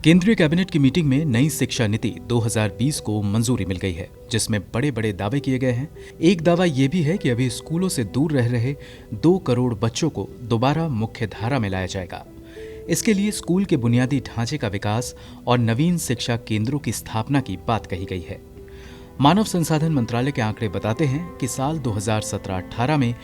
केंद्रीय कैबिनेट की मीटिंग में नई शिक्षा नीति 2020 को मंजूरी मिल गई है, जिसमें बड़े बड़े दावे किए गए हैं। एक दावा यह भी है कि अभी स्कूलों से दूर रह रहे 2 करोड़ बच्चों को दोबारा मुख्य धारा में लाया जाएगा। इसके लिए स्कूल के बुनियादी ढांचे का विकास और नवीन शिक्षा केंद्रों की स्थापना की बात कही गई है। मानव संसाधन मंत्रालय के आंकड़े बताते हैं कि साल 2017-18 में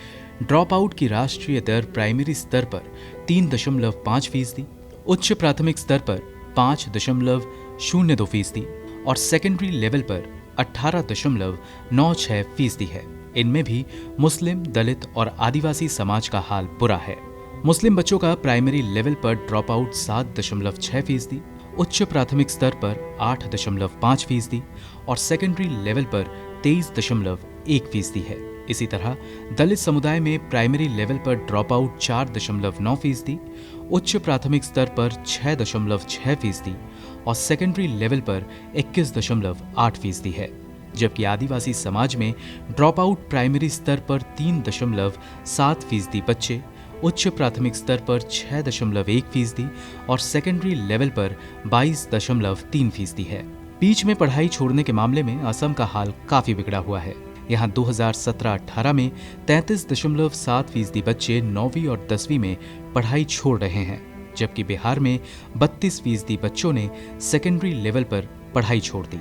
ड्रॉप आउट की राष्ट्रीय दर प्राइमरी स्तर पर 3.5%, उच्च प्राथमिक स्तर पर 5.02% और सेकेंडरी लेवल पर 18.96% है। इनमें भी मुस्लिम, दलित और आदिवासी समाज का हाल बुरा है। मुस्लिम बच्चों का प्राइमरी लेवल पर ड्रॉप आउट 7.6%, उच्च प्राथमिक स्तर पर 8.5% और सेकेंडरी लेवल पर 23.1% है। इसी तरह दलित समुदाय में प्राइमरी लेवल पर ड्रॉप आउट 4.9%, उच्च प्राथमिक स्तर पर 6.6% और सेकेंडरी लेवल पर 21.8% है। जबकि आदिवासी समाज में ड्रॉप आउट प्राइमरी स्तर पर 3.7% बच्चे, उच्च प्राथमिक स्तर पर 6.1% और सेकेंडरी लेवल पर 22.3% है। बीच में पढ़ाई छोड़ने के मामले में असम का हाल काफी बिगड़ा हुआ है। यहाँ 2017-18 में 33.7% बच्चे 9वीं और 10वीं में पढ़ाई छोड़ रहे हैं, जबकि बिहार में 32% बच्चों ने सेकेंडरी लेवल पर पढ़ाई छोड़ दी।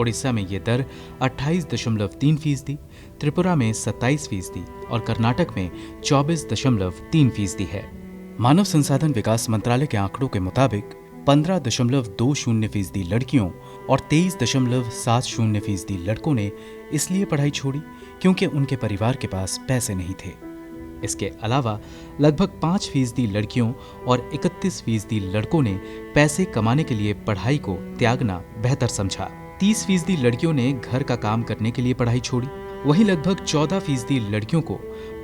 ओडिशा में ये दर 28.3%, त्रिपुरा में 27% और कर्नाटक में 24.3% है। मानव संसाधन विकास मंत्रालय के आंकड़ों के मुताबिक 15.20% लड़कियों और 23.70% लड़कों ने इसलिए पढ़ाई छोड़ी क्योंकि उनके परिवार के पास पैसे नहीं थे। इसके अलावा लगभग 5% लड़कियों और 31% लड़कों ने पैसे कमाने के लिए पढ़ाई को त्यागना बेहतर समझा। 30% लड़कियों ने घर का काम करने के लिए पढ़ाई छोड़ी। वहीं लगभग 14% लड़कियों को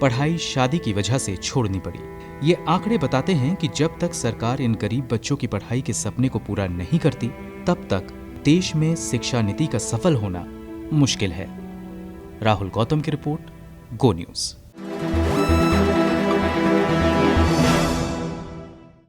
पढ़ाई शादी की वजह से छोड़नी पड़ी। ये आंकड़े बताते हैं कि जब तक सरकार इन गरीब बच्चों की पढ़ाई के सपने को पूरा नहीं करती, तब तक देश में शिक्षा नीति का सफल होना मुश्किल है। राहुल गौतम की रिपोर्ट, गो न्यूज।